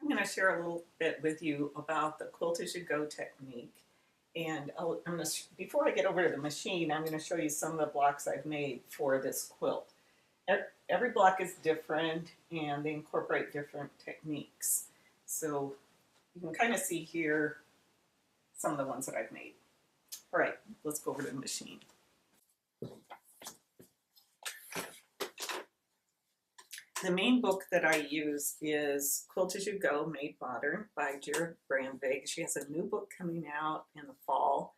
I'm going to share a little bit with you about the Quilt As You Go technique. And before I get over to the machine, I'm going to show you some of the blocks I've made for this quilt. Every block is different and they incorporate different techniques. So you can kind of see here some of the ones that I've made. All right, let's go over to the machine. The main book that I use is Quilt As You Go, Made Modern by Jera Brandvig. She has a new book coming out in the fall,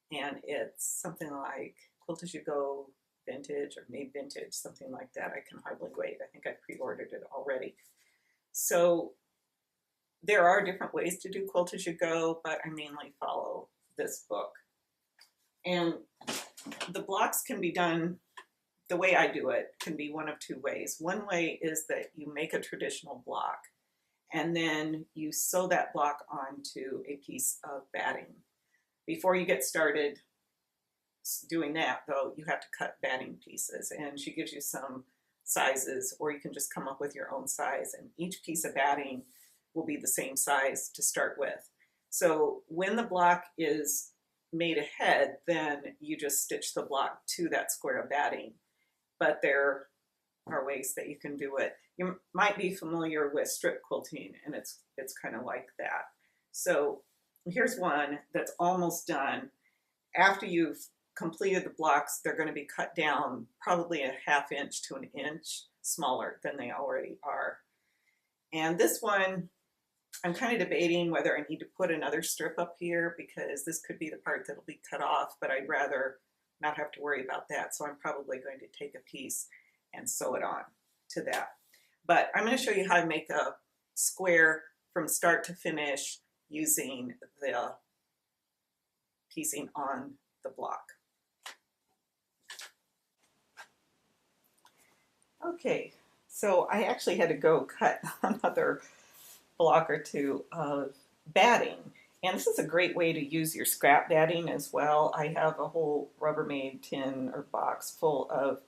and it's something like Quilt As You Go Vintage or Made Vintage, something like that. I can hardly wait. I think I pre-ordered it already. So there are different ways to do Quilt As You Go, but I mainly follow this book. And the blocks can be done, the way I do it can be one of two ways. One way is that you make a traditional block and then you sew that block onto a piece of batting. Before you get started doing that, though, you have to cut batting pieces, and she gives you some sizes, or you can just come up with your own size, and each piece of batting will be the same size to start with. So when the block is made ahead, then you just stitch the block to that square of batting. But there are ways that you can do it. You might be familiar with strip quilting, and it's kind of like that. So here's one that's almost done. After you've completed the blocks, they're going to be cut down probably a ½ inch to an inch smaller than they already are. And this one, I'm kind of debating whether I need to put another strip up here, because this could be the part that'll be cut off, but I'd rather not have to worry about that. So I'm probably going to take a piece and sew it on to that. But I'm going to show you how to make a square from start to finish using the piecing on the block. Okay, so I actually had to go cut another block or two of batting. And this is a great way to use your scrap batting as well. I have a whole Rubbermaid tin or box full of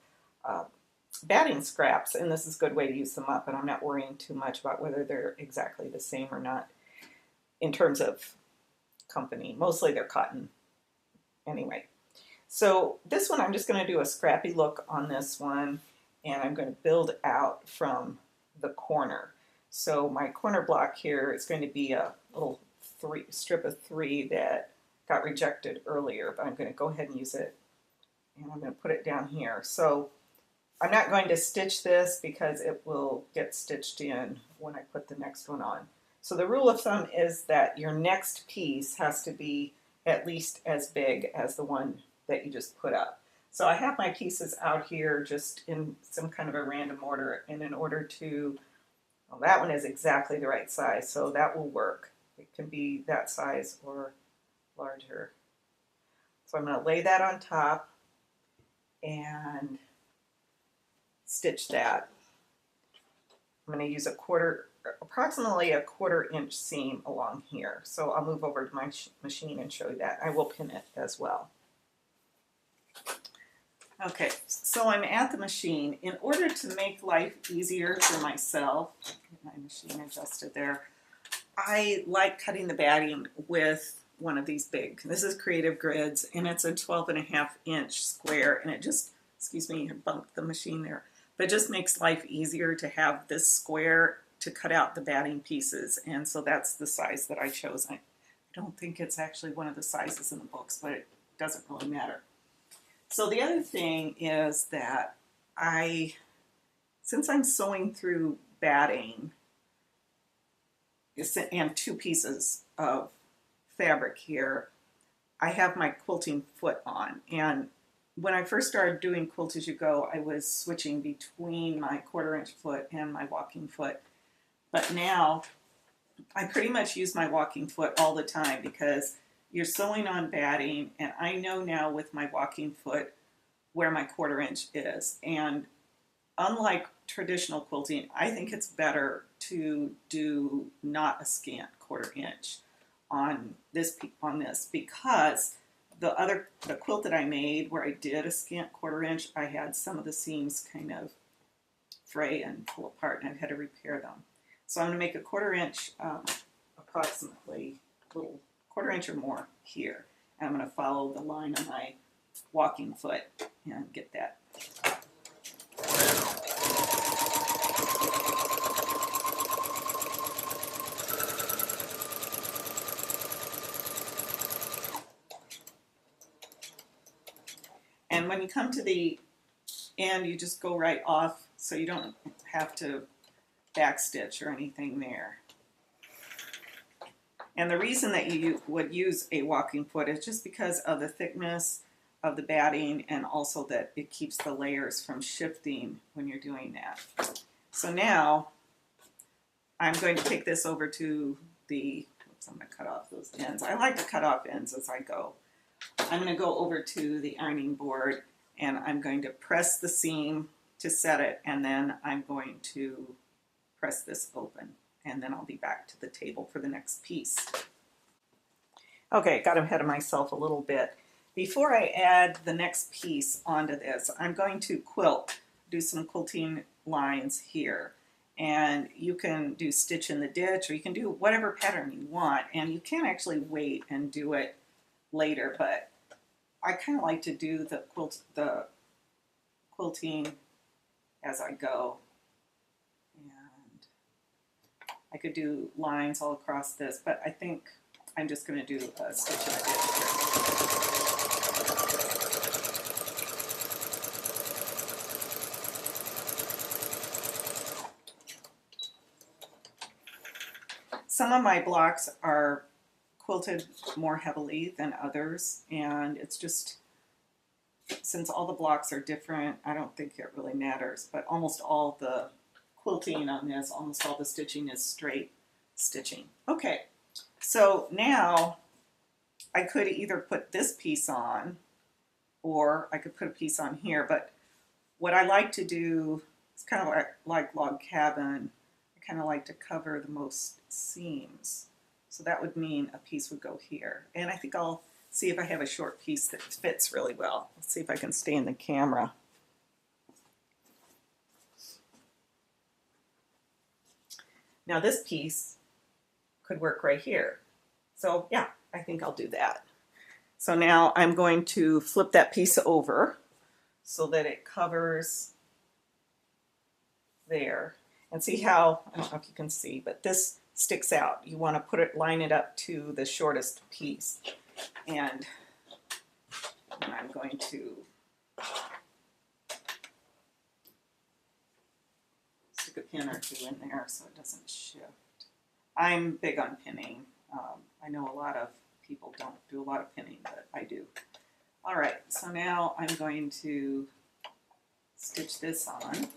batting scraps, and this is a good way to use them up, and I'm not worrying too much about whether they're exactly the same or not in terms of company. Mostly they're cotton anyway. So this one, I'm just going to do a scrappy look on this one, and I'm going to build out from the corner. So my corner block here is going to be a little strip of 3 that got rejected earlier, but I'm going to go ahead and use it, and I'm going to put it down here. So I'm not going to stitch this because it will get stitched in when I put the next one on. So the rule of thumb is that your next piece has to be at least as big as the one that you just put up. So I have my pieces out here just in some kind of a random order, and in order to, well, that one is exactly the right size, so that will work. It can be that size or larger. So I'm going to lay that on top and stitch that. I'm going to use approximately a ¼ inch seam along here. So I'll move over to my machine and show you that. I will pin it as well. Okay, so I'm at the machine. In order to make life easier for myself, get my machine adjusted there, I like cutting the batting with one of these big. This is Creative Grids, and it's a 12½ inch square, and it just, excuse me, I bumped the machine there, but it just makes life easier to have this square to cut out the batting pieces, and so that's the size that I chose. I don't think it's actually one of the sizes in the books, but it doesn't really matter. So the other thing is that since I'm sewing through batting and 2 pieces of fabric here, I have my quilting foot on. And when I first started doing Quilt As You Go, I was switching between my ¼ inch foot and my walking foot. But now I pretty much use my walking foot all the time, because you're sewing on batting, and I know now with my walking foot where my ¼ inch is. And unlike traditional quilting, I think it's better to do not a scant ¼ inch on this because the quilt that I made where I did a scant ¼ inch, I had some of the seams kind of fray and pull apart, and I had to repair them. So I'm going to make a 1/4 inch, approximately, a little 1/4 inch or more here. And I'm going to follow the line on my walking foot and get that. And when you come to the end, you just go right off, so you don't have to backstitch or anything there. And the reason that you would use a walking foot is just because of the thickness of the batting, and also that it keeps the layers from shifting when you're doing that. So now I'm going to take this over to the, oops, I'm going to cut off those ends. I like to cut off ends as I go. I'm going to go over to the ironing board, and I'm going to press the seam to set it, and then I'm going to press this open, and then I'll be back to the table for the next piece. Okay, got ahead of myself a little bit. Before I add the next piece onto this, I'm going to quilt, do some quilting lines here. And you can do stitch in the ditch, or you can do whatever pattern you want, and you can actually wait and do it later, but I kind of like to do the quilting as I go. And I could do lines all across this, but I think I'm just going to do a stitch in the ditch here. Some of my blocks are quilted more heavily than others, and it's just, since all the blocks are different, I don't think it really matters, but almost all the quilting on this, almost all the stitching is straight stitching. Okay, so now I could either put this piece on, or I could put a piece on here, but what I like to do, it's kind of like log cabin, I kind of like to cover the most seams. So that would mean a piece would go here. And I think I'll see if I have a short piece that fits really well. Let's see if I can stay in the camera. Now this piece could work right here. So yeah, I think I'll do that. So now I'm going to flip that piece over so that it covers there. And see how, I don't know if you can see, but this sticks out. You want to put it, line it up to the shortest piece. And I'm going to stick a pin or two in there so it doesn't shift. I'm big on pinning. I know a lot of people don't do a lot of pinning, but I do. All right, so now I'm going to stitch this on.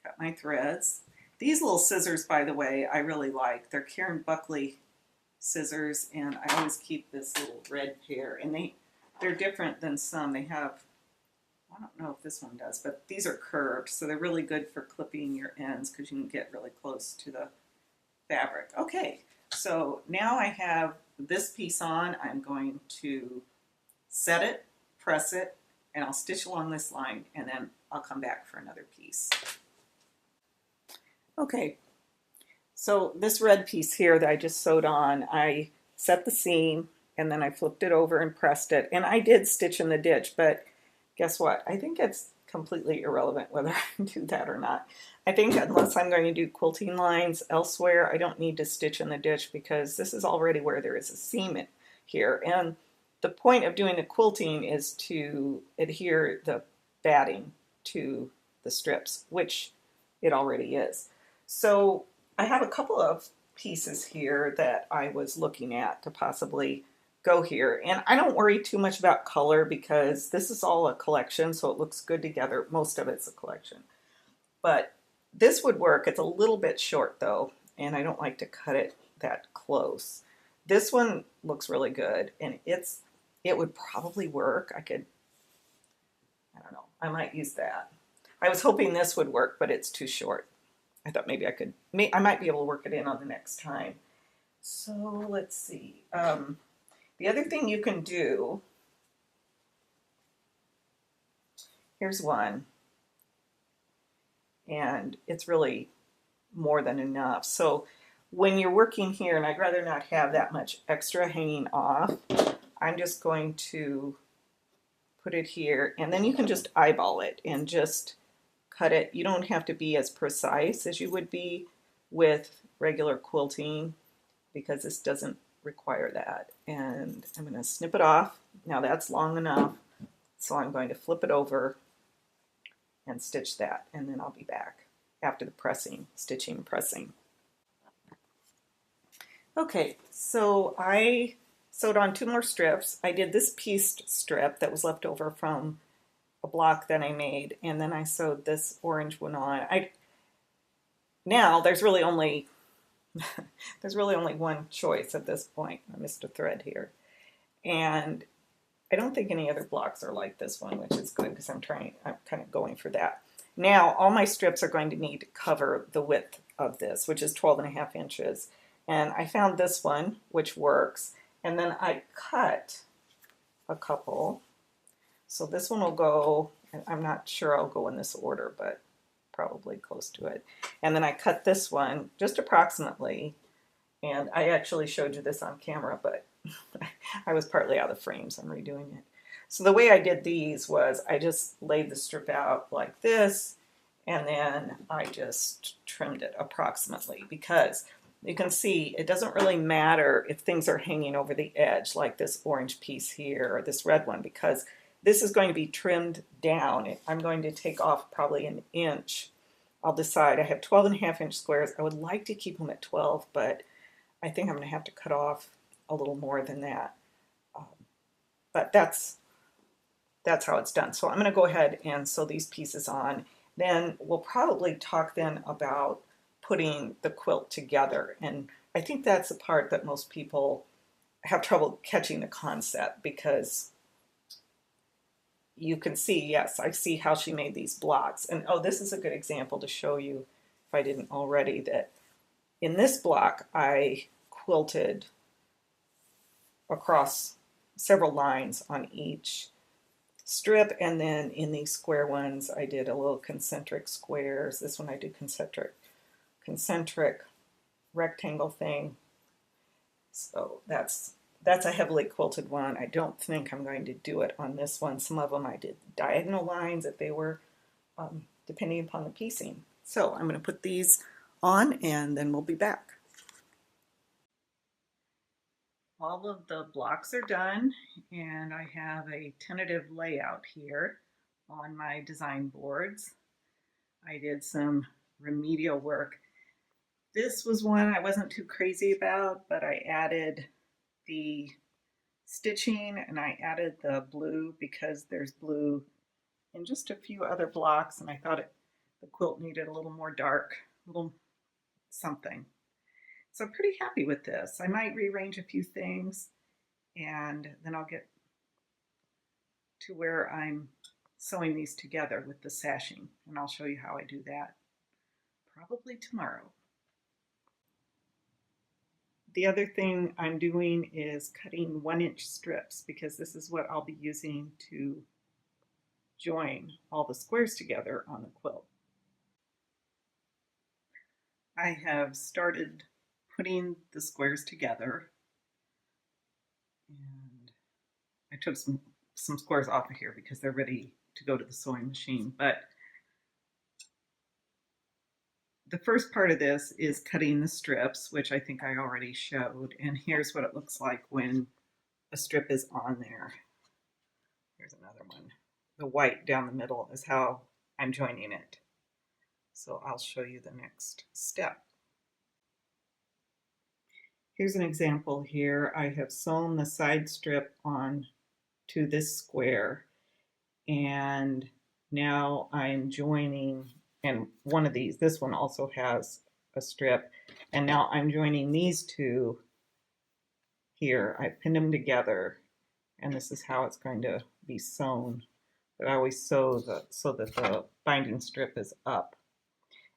Got my threads. These little scissors, by the way, I really like. They're Karen Buckley scissors, and I always keep this little red pair. And they're different than some. They have, I don't know if this one does, but these are curved, so they're really good for clipping your ends because you can get really close to the fabric. Okay, so now I have this piece on. I'm going to set it, press it, and I'll stitch along this line, and then I'll come back for another piece. Okay, so this red piece here that I just sewed on, I set the seam and then I flipped it over and pressed it, and I did stitch in the ditch, but guess what? I think it's completely irrelevant whether I do that or not. I think unless I'm going to do quilting lines elsewhere, I don't need to stitch in the ditch because this is already where there is a seam in here, and the point of doing the quilting is to adhere the batting to the strips, which it already is. So I have a couple of pieces here that I was looking at to possibly go here, and I don't worry too much about color because this is all a collection, so it looks good together. Most of it's a collection, but this would work. It's a little bit short though, and I don't like to cut it that close. This one looks really good, and it would probably work. I don't know, I might use that. I was hoping this would work, but it's too short. I thought maybe I might be able to work it in on the next time. So let's see. The other thing you can do, here's one, and it's really more than enough. So when you're working here, and I'd rather not have that much extra hanging off, I'm just going to put it here, and then you can just eyeball it and just cut it. You don't have to be as precise as you would be with regular quilting because this doesn't require that. And I'm going to snip it off. Now that's long enough, so I'm going to flip it over and stitch that, and then I'll be back after the pressing, stitching and pressing. Okay, so I sewed on 2 more strips. I did this pieced strip that was left over from a block that I made, and then I sewed this orange one on. Now there's really only one choice at this point. I missed a thread here, and I don't think any other blocks are like this one, which is good because I'm kind of going for that. Now all my strips are going to need to cover the width of this, which is 12.5 inches. And I found this one, which works. And then I cut a couple. So this one will go, I'm not sure I'll go in this order, but probably close to it. And then I cut this one just approximately. And I actually showed you this on camera, but I was partly out of frame, so I'm redoing it. So the way I did these was I just laid the strip out like this, and then I just trimmed it approximately, because you can see it doesn't really matter if things are hanging over the edge like this orange piece here or this red one, because this is going to be trimmed down. I'm going to take off probably an inch. I'll decide. I have 12.5 inch squares. I would like to keep them at 12, but I think I'm going to have to cut off a little more than that. But that's how it's done. So I'm going to go ahead and sew these pieces on. Then we'll probably talk then about putting the quilt together. And I think that's the part that most people have trouble catching the concept, because you can see, yes, I see how she made these blocks. And oh, this is a good example to show you, if I didn't already, that in this block I quilted across several lines on each strip, and then in these square ones I did a little concentric squares. This one I did concentric rectangle thing. So that's a heavily quilted one. I don't think I'm going to do it on this one. Some of them I did diagonal lines if they were depending upon the piecing. So I'm going to put these on and then we'll be back. All of the blocks are done, and I have a tentative layout here on my design boards. I did some remedial work. This was one I wasn't too crazy about, but I added the stitching and I added the blue because there's blue in just a few other blocks, and I thought the quilt needed a little more dark, a little something. So I'm pretty happy with this. I might rearrange a few things, and then I'll get to where I'm sewing these together with the sashing, and I'll show you how I do that probably tomorrow. The other thing I'm doing is cutting 1-inch strips, because this is what I'll be using to join all the squares together on the quilt. I have started putting the squares together, and I took some squares off of here because they're ready to go to the sewing machine. But the first part of this is cutting the strips, which I think I already showed, and here's what it looks like when a strip is on there. Here's another one. The white down the middle is how I'm joining it. So I'll show you the next step. Here's an example here. I have sewn the side strip on to this square, and now I'm joining, and one of these, this one also has a strip, and now I'm joining these two here. I pinned them together, and this is how it's going to be sewn. But I always sew so that the binding strip is up.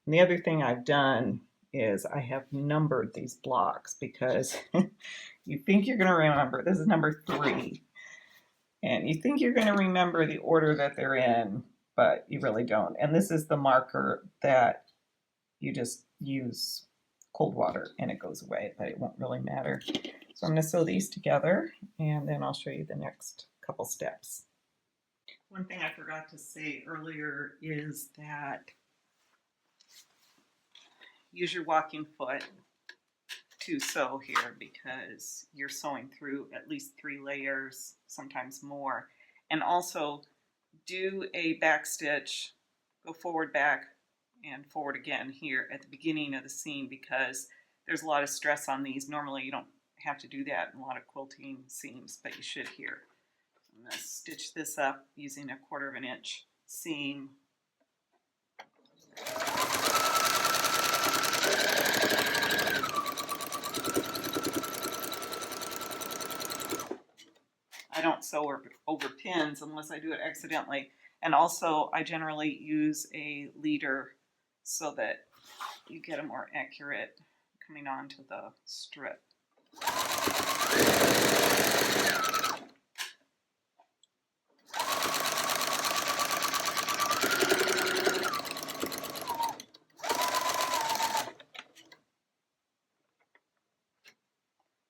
And the other thing I've done is I have numbered these blocks because you think you're going to remember. This is number 3. And you think you're going to remember the order that they're in, but you really don't. And this is the marker that you just use cold water and it goes away, but it won't really matter. So I'm going to sew these together and then I'll show you the next couple steps. One thing I forgot to say earlier is that use your walking foot to sew here because you're sewing through at least 3 layers, sometimes more. And also do a back stitch, go forward, back, and forward again here at the beginning of the seam because there's a lot of stress on these. Normally you don't have to do that in a lot of quilting seams, but you should here. I'm going to stitch this up using a 1/4 inch seam. I don't sew over pins unless I do it accidentally. And also I generally use a leader so that you get a more accurate coming onto the strip.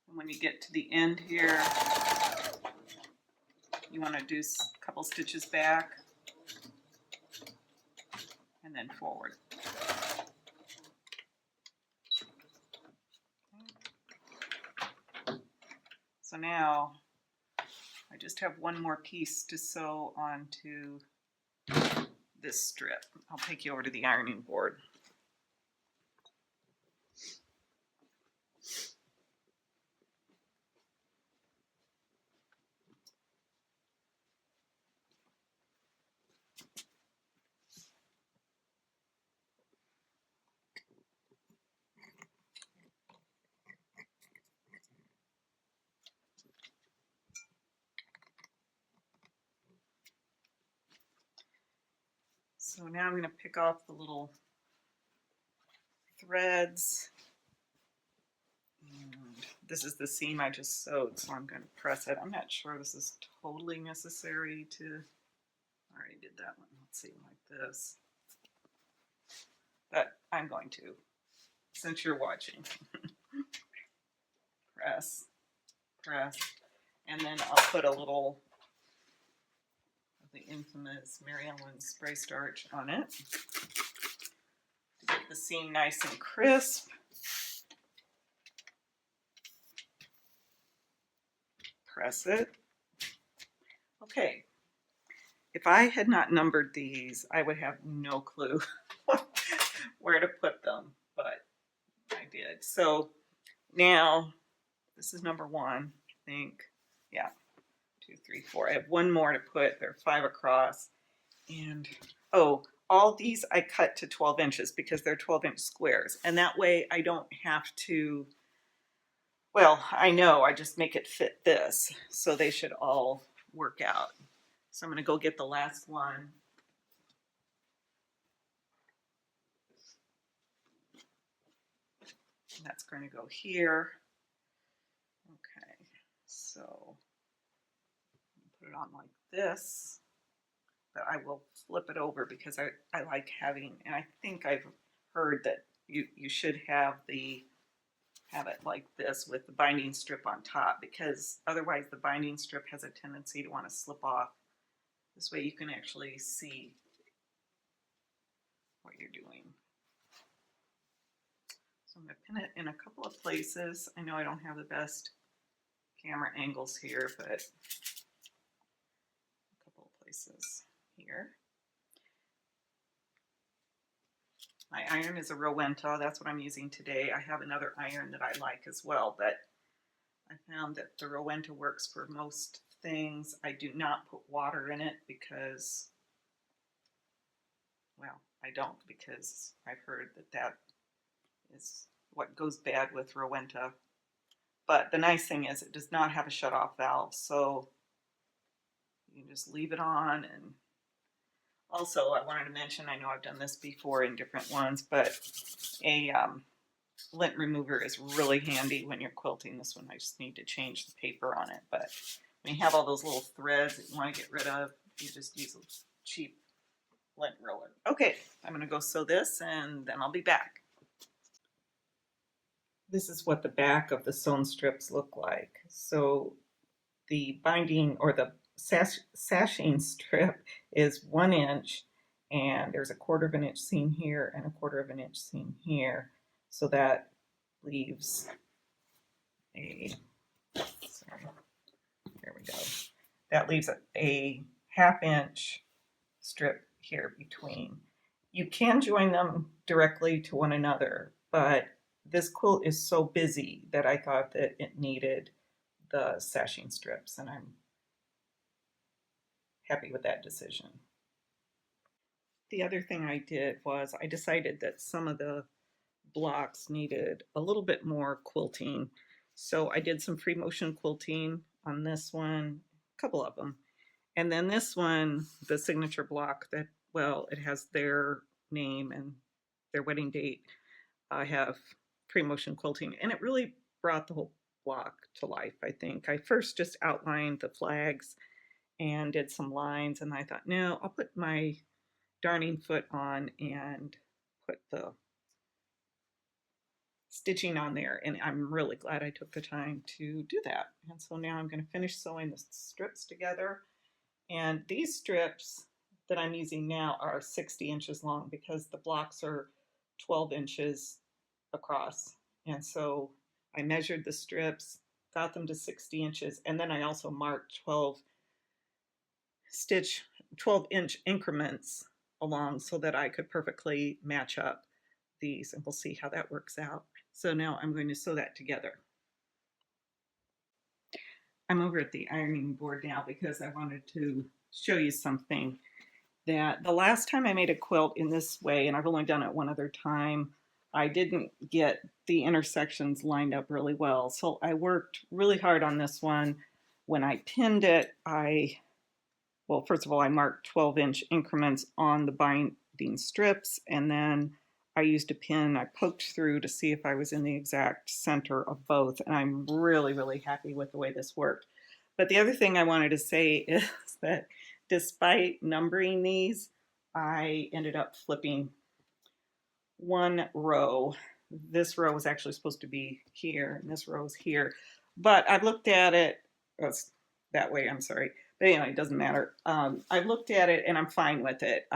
And when you get to the end here, you want to do a couple stitches back and then forward. So now I just have one more piece to sew onto this strip. I'll take you over to the ironing board. So now I'm going to pick off the little threads. And this is the seam I just sewed, so I'm going to press it. I'm not sure this is totally necessary to, I already did that one. Let's see, like this. But I'm going to, since you're watching. Press, press, and then I'll put a little of the infamous Mary Ellen spray starch on it to get the seam nice and crisp. Press it. Okay, if I had not numbered these, I would have no clue where to put them, but I did. So now this is number 1, I think. Yeah, 2, 3, 4. I have one more to put. There are 5 across. And oh, all these I cut to 12 inches because they're 12-inch squares. And that way I don't have to, well, I know, I just make it fit this. So they should all work out. So I'm going to go get the last one. And that's going to go here. Okay, so put it on like this. But I will flip it over because I like having, and I think I've heard that you should have it like this with the binding strip on top because otherwise the binding strip has a tendency to want to slip off. This way you can actually see what you're doing. So I'm going to pin it in a couple of places. I know I don't have the best camera angles here, but a couple of places here. My iron is a Rowenta. That's what I'm using today. I have another iron that I like as well, but I found that the Rowenta works for most things. I do not put water in it because, well, I don't because I've heard that that is what goes bad with Rowenta. But the nice thing is it does not have a shut-off valve, so you can just leave it on and Also, I wanted to mention, I know I've done this before in different ones, but a lint remover is really handy when you're quilting. This one I just need to change the paper on it, but when you have all those little threads that you want to get rid of, you just use a cheap lint roller. Okay, I'm going to go sew this and then I'll be back. This is what the back of the sewn strips look like. So the binding or the sashing strip is 1 inch, and there's a 1/4 of an inch seam here and a 1/4 of an inch seam here. So that leaves a, sorry, there we go. That leaves a 1/2 inch strip here between. You can join them directly to one another, but this quilt is so busy that I thought that it needed the sashing strips, and I'm happy with that decision. The other thing I did was I decided that some of the blocks needed a little bit more quilting. So I did some free motion quilting on this one, a couple of them. And then this one, the signature block that, well, it has their name and their wedding date. I have free motion quilting, and it really brought the whole block to life, I think. I first just outlined the flags and did some lines, and I thought, no, I'll put my darning foot on and put the stitching on there, and I'm really glad I took the time to do that. And so now I'm going to finish sewing the strips together, and these strips that I'm using now are 60 inches long because the blocks are 12 inches across, and so I measured the strips, got them to 60 inches, and then I also marked 12 inch increments along so that I could perfectly match up these, and we'll see how that works out. So now I'm going to sew that together. I'm over at the ironing board now because I wanted to show you something that the last time I made a quilt in this way, and I've only done it one other time, I didn't get the intersections lined up really well. So I worked really hard on this one. When I pinned it, well, first of all, I marked 12-inch increments on the binding strips, and then I used a pin. I poked through to see if I was in the exact center of both, and I'm really, really happy with the way this worked. But the other thing I wanted to say is that despite numbering these, I ended up flipping one row. This row was actually supposed to be here, and this row is here. But I've looked at it, it's that way, I'm sorry. But anyway, it doesn't matter. I've looked at it and I'm fine with it.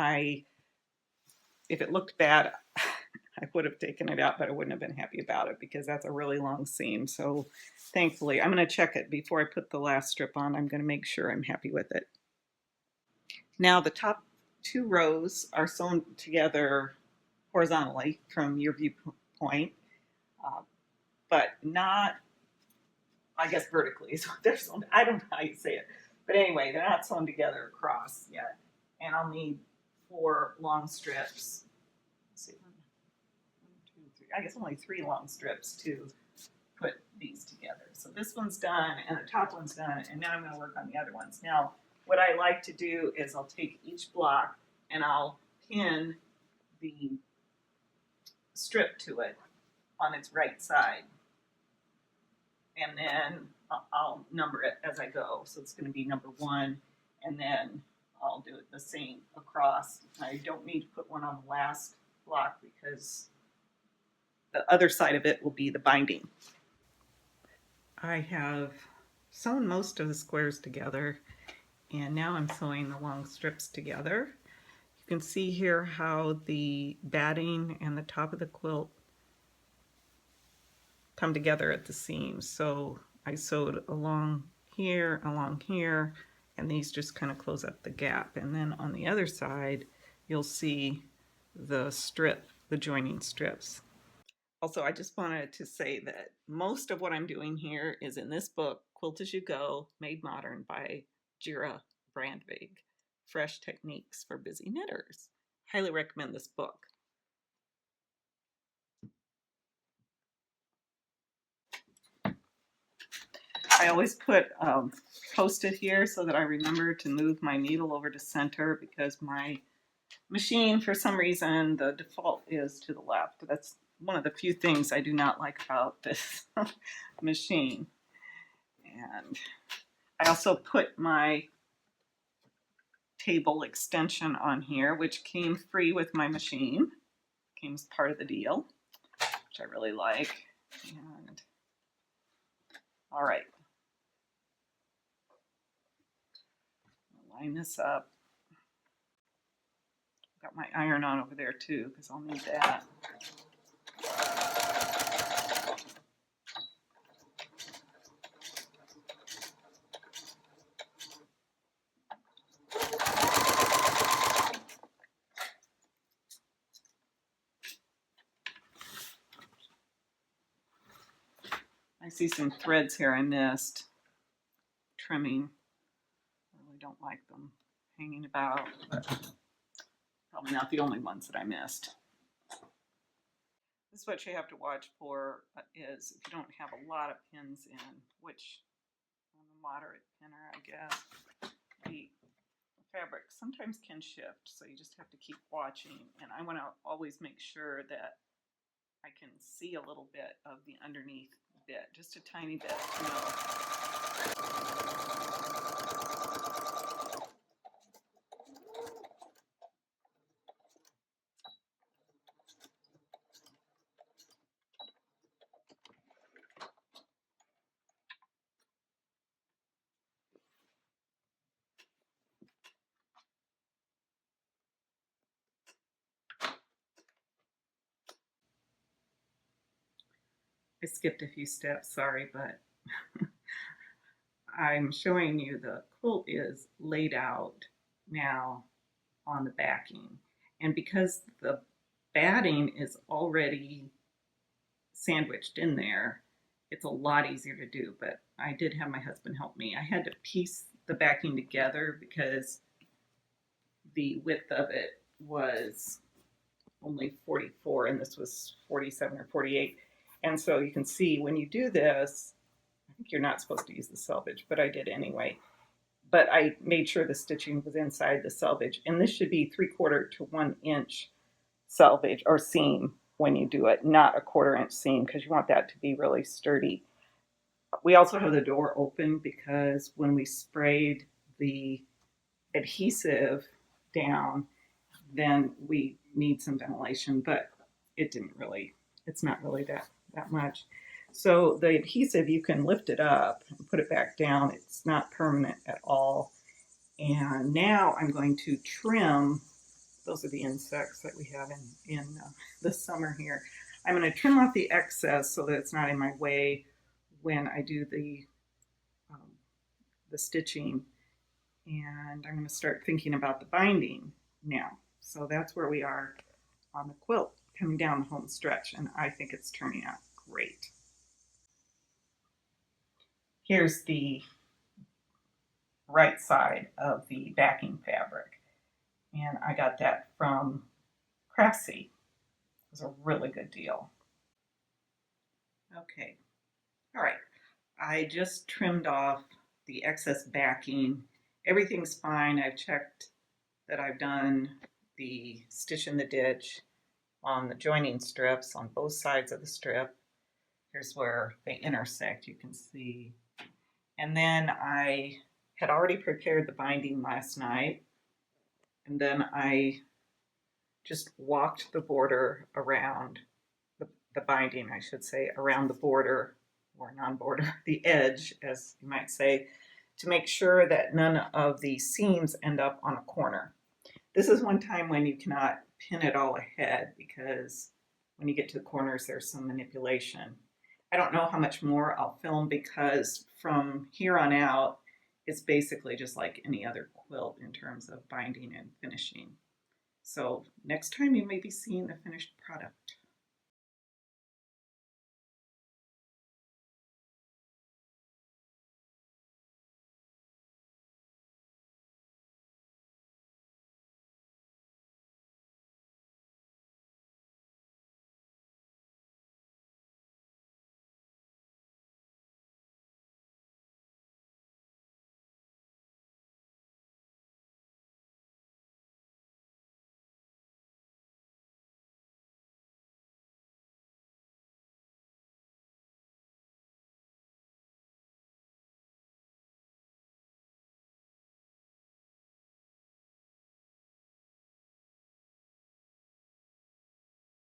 If it looked bad, I would have taken it out, but I wouldn't have been happy about it because that's a really long seam. So thankfully, I'm going to check it before I put the last strip on. I'm going to make sure I'm happy with it. Now the top 2 rows are sewn together horizontally from your viewpoint, but not, I guess, vertically. So they're sewn, I don't know how you say it. But anyway, they're not sewn together across yet. And I'll need 4 long strips. Let's see, 1, 2, 3. I guess only 3 long strips to put these together. So this one's done, and the top one's done, and now I'm going to work on the other ones. Now, what I like to do is I'll take each block and I'll pin the strip to it on its right side. And then I'll number it as I go. So it's going to be number 1, and then I'll do it the same across. I don't need to put one on the last block because the other side of it will be the binding. I have sewn most of the squares together, and now I'm sewing the long strips together. You can see here how the batting and the top of the quilt come together at the seams. So I sewed along here, and these just kind of close up the gap. And then on the other side, you'll see the strip, the joining strips. Also, I just wanted to say that most of what I'm doing here is in this book, Quilt As You Go, Made Modern by Jera Brandvig, Fresh Techniques for Busy Knitters. Highly recommend this book. I always put Post-it here so that I remember to move my needle over to center because my machine, for some reason, the default is to the left. That's one of the few things I do not like about this machine. And I also put my table extension on here, which came free with my machine. Came as part of the deal, which I really like. And all right, line this up. Got my iron on over there too, because I'll need that. I see some threads here I missed trimming. I really don't like them hanging about, but probably not the only ones that I missed. This is what you have to watch for is if you don't have a lot of pins in, which I'm a moderate pinner, I guess, the fabric sometimes can shift, so you just have to keep watching. And I want to always make sure that I can see a little bit of the underneath bit, just a tiny bit, you know. I skipped a few steps, sorry, but I'm showing you the quilt is laid out now on the backing. And because the batting is already sandwiched in there, it's a lot easier to do, but I did have my husband help me. I had to piece the backing together because the width of it was only 44 and this was 47 or 48. And so you can see when you do this, I think you're not supposed to use the selvage, but I did anyway. But I made sure the stitching was inside the selvage. And this should be 3/4 to 1 inch selvage or seam when you do it, not a 1/4 inch seam, because you want that to be really sturdy. We also have the door open because when we sprayed the adhesive down, then we need some ventilation, but it's not really that much. So the adhesive, you can lift it up and put it back down. It's not permanent at all. And now I'm going to trim. Those are the insects that we have in the summer here. I'm going to trim off the excess so that it's not in my way when I do the stitching. And I'm going to start thinking about the binding now. So that's where we are on the quilt, coming down the home stretch, and I think it's turning out great. Here's the right side of the backing fabric, and I got that from Craftsy. It was a really good deal. Okay, all right. I just trimmed off the excess backing. Everything's fine. I've checked that I've done the stitch in the ditch on the joining strips on both sides of the strip. Here's where they intersect, you can see. And then I had already prepared the binding last night. And then I just walked the border around, the binding, I should say, around the border, or non-border, the edge, as you might say, to make sure that none of the seams end up on a corner. This is one time when you cannot pin it all ahead because when you get to the corners, there's some manipulation. I don't know how much more I'll film because from here on out, it's basically just like any other quilt in terms of binding and finishing. So next time you may be seeing the finished product.